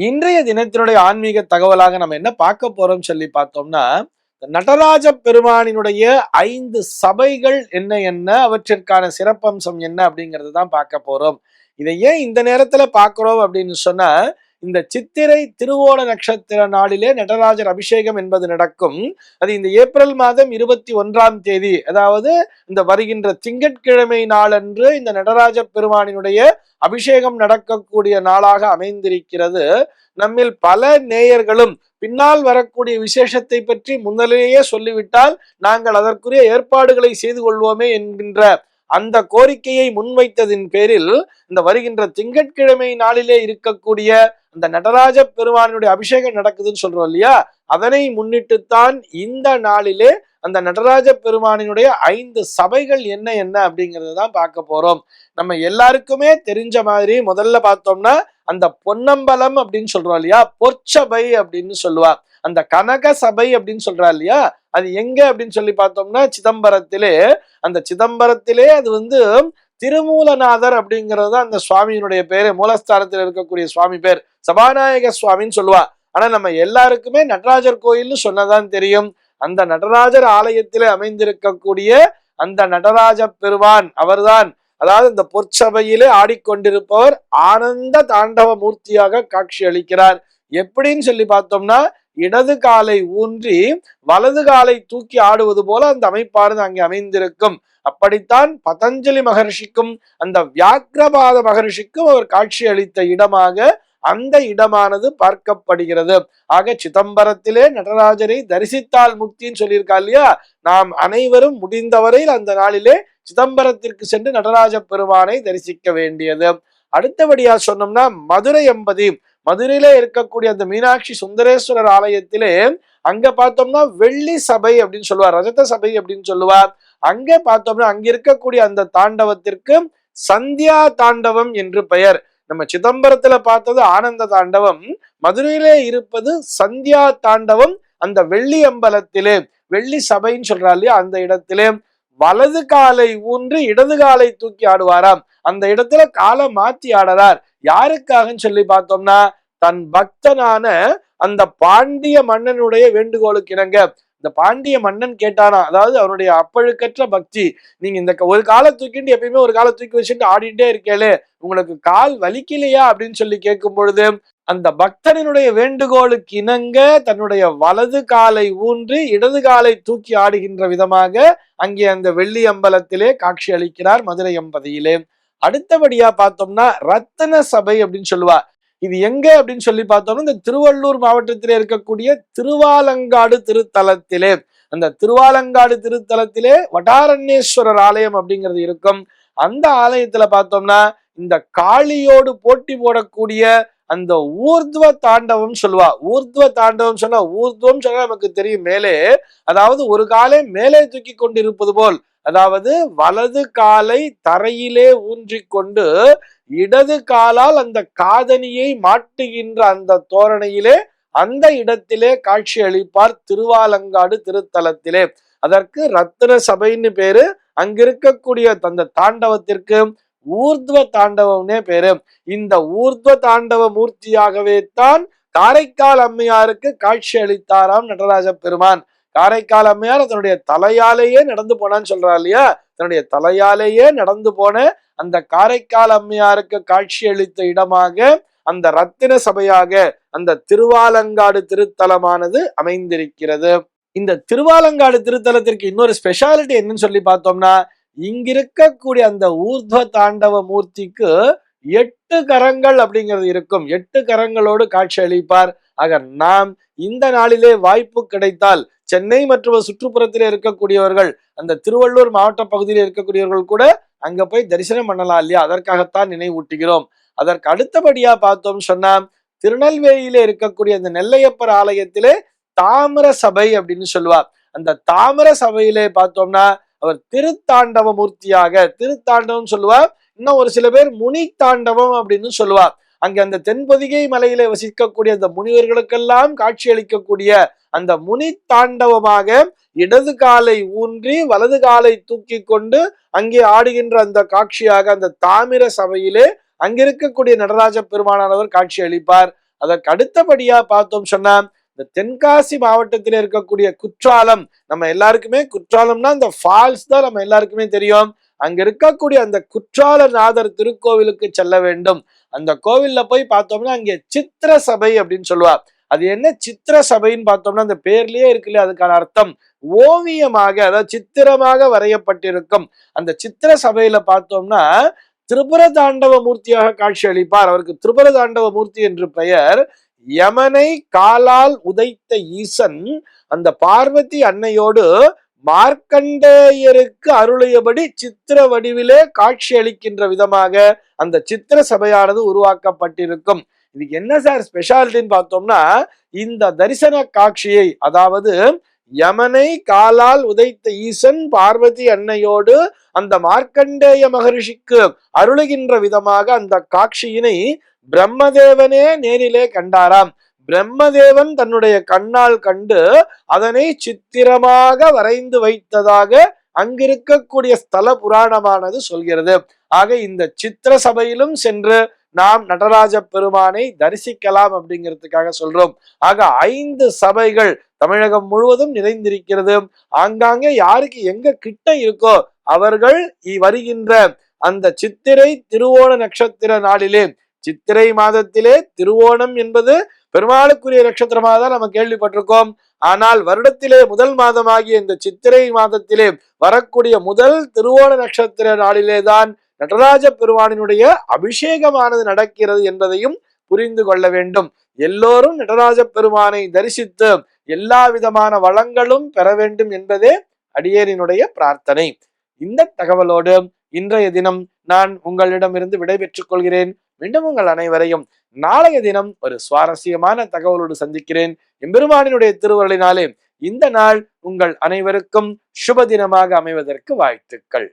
இன்றைய தினத்தினுடைய ஆன்மீக தகவலாக நம்ம என்ன பார்க்க போறோம் சொல்லி பார்த்தோம்னா, நடராஜ பெருமானினுடைய 5 சபைகள் என்ன என்ன அவற்றிற்கான சிறப்பம்சம் என்ன அப்படிங்கிறது தான் பார்க்க போறோம். இதை ஏன் இந்த நேரத்துல பார்க்கிறோம் அப்படின்னு சொன்னா, இந்த சித்திரை திருவோண நட்சத்திர நாளிலே நடராஜர் அபிஷேகம் என்பது நடக்கும். அது இந்த ஏப்ரல் மாதம் 21ஆம் தேதி, அதாவது இந்த வருகின்ற திங்கட்கிழமை நாளன்று இந்த நடராஜ பெருமானினுடைய அபிஷேகம் நடக்கக்கூடிய நாளாக அமைந்திருக்கிறது. நம்மில் பல நேயர்களும் பின்னால் வரக்கூடிய விசேஷத்தை பற்றி முன்னிலேயே சொல்லிவிட்டால் நாங்கள் அதற்குரிய ஏற்பாடுகளை செய்து கொள்வோமே என்கின்ற அந்த கோரிக்கையை முன்வைத்ததின் பேரில் இந்த வருகின்ற திங்கட்கிழமை நாளிலே இருக்கக்கூடிய அந்த நடராஜ பெருமானுடைய அபிஷேகம் நடக்குதுன்னு சொல்றோம் இல்லையா, அதனை முன்னிட்டுத்தான் இந்த நாளிலே அந்த நடராஜ பெருமானினுடைய 5 சபைகள் என்ன என்ன அப்படிங்கறத தான் பார்க்க போறோம். நம்ம எல்லாருக்குமே தெரிஞ்ச மாதிரி முதல்ல பார்த்தோம்னா அந்த பொன்னம்பலம் அப்படின்னு சொல்றோம் இல்லையா, பொற்சபை அப்படின்னு சொல்லுவா. அந்த கனக சபை அப்படின்னு சொல்றா இல்லையா, அது எங்க அப்படின்னு சொல்லி பார்த்தோம்னா சிதம்பரத்திலே. அந்த சிதம்பரத்திலே அது திருமூலநாதர் அப்படிங்கிறது அந்த சுவாமியினுடைய பேரு, மூலஸ்தானத்தில் இருக்கக்கூடிய சுவாமி பேர் சபாநாயக சுவாமின்னு சொல்லுவா. ஆனா நம்ம எல்லாருக்குமே நடராஜர் கோயில்னு சொன்னதான் தெரியும். அந்த நடராஜர் ஆலயத்திலே அமைந்திருக்கக்கூடிய அந்த நடராஜ பெருமான் அவர்தான், அதாவது இந்த பொற்சபையிலே ஆடிக்கொண்டிருப்பவர் ஆனந்த தாண்டவ மூர்த்தியாக காட்சி அளிக்கிறார். எப்படின்னு சொல்லி பார்த்தோம்னா, இடது காலை ஊன்றி வலது காலை தூக்கி ஆடுவது போல அந்த அமைப்பானது அங்கே அமைந்திருக்கும். அப்படித்தான் பதஞ்சலி மகர்ஷிக்கும் அந்த வியாக்கிரபாத மகர்ஷிக்கும் அவர் காட்சி அளித்த இடமாக அந்த இடமானது பார்க்கப்படுகிறது. ஆக சிதம்பரத்திலே நடராஜரை தரிசித்தால் முக்தின்னு சொல்லியிருக்கா இல்லையா, நாம் அனைவரும் முடிந்தவரை அந்த நாளிலே சிதம்பரத்திற்கு சென்று நடராஜ பெருமானை தரிசிக்க வேண்டியது. அடுத்தபடியா சொன்னோம்னா மதுரை எம்பதி, மதுரையிலே இருக்கக்கூடிய அந்த மீனாட்சி சுந்தரேஸ்வரர் ஆலயத்திலே அங்க பார்த்தோம்னா வெள்ளி சபை அப்படின்னு சொல்லுவார், ரஜத சபை அப்படின்னு சொல்லுவார். அங்க பார்த்தோம்னா அங்க இருக்கக்கூடிய அந்த தாண்டவத்திற்கு சந்தியா தாண்டவம் என்று பெயர். நம்ம சிதம்பரத்துல பார்த்தது ஆனந்த தாண்டவம், மதுரையிலே இருப்பது சந்தியா தாண்டவம். அந்த வெள்ளி அம்பலத்திலே வெள்ளி சபைன்னு சொல்றா இல்லையா, அந்த இடத்திலே வலது காலை ஊன்றி இடது காலை தூக்கி ஆடுவாராம். அந்த இடத்துல காலை மாத்தி ஆடுறார். யாருக்காகன்னு சொல்லி பார்த்தோம்னா, தன் பக்தனான அந்த பாண்டிய மன்னனுடைய வேண்டுகோளுக்கு இணங்க. இந்த பாண்டிய மன்னன் கேட்டானா, அதாவது அவனுடைய அப்பழுக்கற்ற பக்தி, நீங்க இந்த ஒரு காலை தூக்கிட்டு எப்பயுமே ஒரு காலை தூக்கி வச்சுட்டு ஆடிட்டே இருக்கேளே, உங்களுக்கு கால் வலிக்கலையா அப்படின்னு சொல்லி கேட்கும் பொழுது அந்த பக்தனுடைய வேண்டுகோளுக்கு இணங்க தன்னுடைய வலது காலை ஊன்றி இடது காலை தூக்கி ஆடுகின்ற விதமாக அங்கே அந்த வெள்ளி அம்பலத்திலே காட்சி அளிக்கிறார் மதுரை எம்பதியிலே. அடுத்தபடியா பார்த்தோம்னா ரத்தன சபை அப்படின்னு சொல்லுவா. இது எங்க அப்படின்னு சொல்லி பார்த்தோம்னா இந்த திருவள்ளூர் மாவட்டத்திலே இருக்கக்கூடிய திருவாலங்காடு திருத்தலத்திலே. அந்த திருவாலங்காடு திருத்தலத்திலே வடாரண்யேஸ்வரர் ஆலயம் அப்படிங்கிறது இருக்கும். அந்த ஆலயத்துல பார்த்தோம்னா இந்த காளியோடு போட்டி போடக்கூடிய அந்த ஊர்துவ தாண்டவம் சொல்லுவா. ஊர்துவ தாண்டவம் சொன்னா, ஊர்துவம் சொன்னா நமக்கு தெரியும் மேலே, அதாவது ஒரு காலை மேலே தூக்கி கொண்டிருப்பது போல், அதாவது வலது காலை தரையிலே ஊன்றிக்கொண்டு இடது காலால் அந்த காதணியை மாட்டுகின்ற அந்த தோரணையிலே அந்த இடத்திலே காட்சி அளிப்பார் திருவாலங்காடு திருத்தலத்திலே. அதற்கு ரத்தின சபைன்னு பேரு. அங்கிருக்கக்கூடிய அந்த தாண்டவத்திற்கு ஊர்துவ தாண்டவம்னே பேரு. இந்த ஊர்துவ தாண்டவ மூர்த்தியாகவே தான் காரைக்கால் அம்மையாருக்கு காட்சி அளித்தாராம் நடராஜ பெருமான். காரைக்கால் அம்மையார் தன்னுடைய தலையாலேயே நடந்து போனான்னு சொல்றா இல்லையா, தன்னுடைய தலையாலேயே நடந்து போன அந்த காரைக்கால் அம்மையாருக்கு காட்சி அளித்த இடமாக அந்த ரத்தின சபையாக அந்த திருவாலங்காடு திருத்தலமானது அமைந்திருக்கிறது. இந்த திருவாலங்காடு திருத்தலத்திற்கு இன்னொரு ஸ்பெஷாலிட்டி என்னன்னு சொல்லி பார்த்தோம்னா, இங்கிருக்கக்கூடிய அந்த ஊர்துவ தாண்டவ மூர்த்திக்கு 8 கரங்கள் அப்படிங்கிறது இருக்கும். 8 கரங்களோடு காட்சி அளிப்பார். ஆக நாம் இந்த நாளிலே வாய்ப்பு கிடைத்தால் சென்னை மற்றும் சுற்றுப்புறத்திலே இருக்கக்கூடியவர்கள், அந்த திருவள்ளூர் மாவட்ட பகுதியில் இருக்கக்கூடியவர்கள் கூட அங்க போய் தரிசனம் பண்ணலாம் இல்லையா, அதற்காகத்தான் நினைவூட்டுகிறோம். அதற்கு அடுத்தபடியா பார்த்தோம் சொன்னா, திருநெல்வேலியிலே இருக்கக்கூடிய அந்த நெல்லையப்பர் ஆலயத்திலே தாமிர சபை அப்படின்னு சொல்லுவார். அந்த தாமிர சபையிலே பார்த்தோம்னா அவர் திருத்தாண்டவ மூர்த்தியாக, திருத்தாண்டவம் சொல்லுவார். இன்னும் ஒரு சில பேர் முனி தாண்டவம் அப்படின்னு சொல்லுவார். அங்க அந்த தென்பொதிகை மலையில வசிக்கக்கூடிய அந்த முனிவர்களுக்கெல்லாம் காட்சி அளிக்கக்கூடிய அந்த முனி தாண்டவமாக இடது காலை ஊன்றி வலது காலை தூக்கி கொண்டு அங்கே ஆடுகின்ற அந்த காட்சியாக அந்த தாமிர சபையிலே அங்கிருக்கக்கூடிய நடராஜ பெருமானானவர் காட்சி அளிப்பார். அதற்கு அடுத்தபடியா பார்த்தோம் சொன்னா இந்த தென்காசி மாவட்டத்தில் இருக்கக்கூடிய குற்றாலம், நம்ம எல்லாருக்குமே குற்றாலம்னா இந்த ஃபால்ஸ் தான் நம்ம எல்லாருக்குமே தெரியும். அங்க இருக்கக்கூடிய அந்த குற்றாலநாதர் திருக்கோவிலுக்கு செல்ல வேண்டும். அந்த கோவில்ல போய் பார்த்தோம்னா அங்கே சித்திர சபை அப்படின்னு சொல்லுவார். அது என்ன சித்திர சபைன்னு பார்த்தோம்னா அந்த பேர்லயே இருக்குல்ல, அதுக்கான அர்த்தம் ஓவியமாக, அதாவது சித்திரமாக வரையப்பட்டிருக்கும். அந்த சித்திர சபையில பார்த்தோம்னா திரிபுர தாண்டவ மூர்த்தியாக காட்சி அளிப்பார். அவருக்கு திரிபுர தாண்டவ மூர்த்தி என்று பெயர். யமனை காலால் உதைத்த ஈசன் அந்த பார்வதி அன்னையோடு மார்க்கண்டேயருக்கு அருளியபடி சித்திர வடிவிலே காட்சி அளிக்கின்ற விதமாக அந்த சித்திர சபையானது உருவாக்கப்பட்டிருக்கும். இதுக்கு என்ன சார் ஸ்பெஷாலிட்டின்னு பார்த்தோம்னா இந்த தரிசன காட்சியை, அதாவது யமனை காலால் உதைத்த ஈசன் பார்வதி அன்னையோடு அந்த மார்க்கண்டேய மகரிஷிக்கு அருளுகின்ற விதமாக அந்த காட்சியினை பிரம்மதேவனே நேரிலே கண்டாராம். பிரம்மதேவன் தன்னுடைய கண்ணால் கண்டு அதனை சித்திரமாக வரைந்து வைத்ததாக அங்கிருக்கக்கூடிய ஸ்தல புராணமானது சொல்கிறது. ஆக இந்த சித்திர சபையிலும் சென்று நாம் நடராஜ பெருமானை தரிசிக்கலாம் அப்படிங்கிறதுக்காக சொல்றோம். ஆக 5 சபைகள் தமிழகம் முழுவதும் நிறைந்திருக்கிறது. ஆங்காங்கே யாருக்கு எங்க கிட்ட இருக்கோ அவர்கள் வருகின்ற அந்த சித்திரை திருவோண நட்சத்திர நாளிலே, சித்திரை மாதத்திலே திருவோணம் என்பது பெருமாளுக்குரிய நட்சத்திரமாக தான் நம்ம கேள்விப்பட்டிருக்கோம். ஆனால் வருடத்திலே முதல் மாதமாகிய இந்த சித்திரை மாதத்திலே வரக்கூடிய முதல் திருவோண நட்சத்திர நாளிலேதான் நடராஜ பெருமானினுடைய அபிஷேகமானது நடக்கிறது என்பதையும் புரிந்து கொள்ள வேண்டும். எல்லோரும் நடராஜ பெருமானை தரிசித்து எல்லா விதமான வளங்களும் பெற வேண்டும் என்பதே அடியேரினுடைய பிரார்த்தனை. இந்த தகவலோடு இன்றைய தினம் நான் உங்களிடமிருந்து விடைபெற்றுக் கொள்கிறேன். மீண்டும் உங்கள் அனைவரையும் நாளைய தினம் ஒரு சுவாரஸ்யமான தகவலோடு சந்திக்கிறேன். எம்பெருமானினுடைய திருவருளினாலே இந்த நாள் உங்கள் அனைவருக்கும் சுப தினமாக அமைவதற்கு வாழ்த்துக்கள்.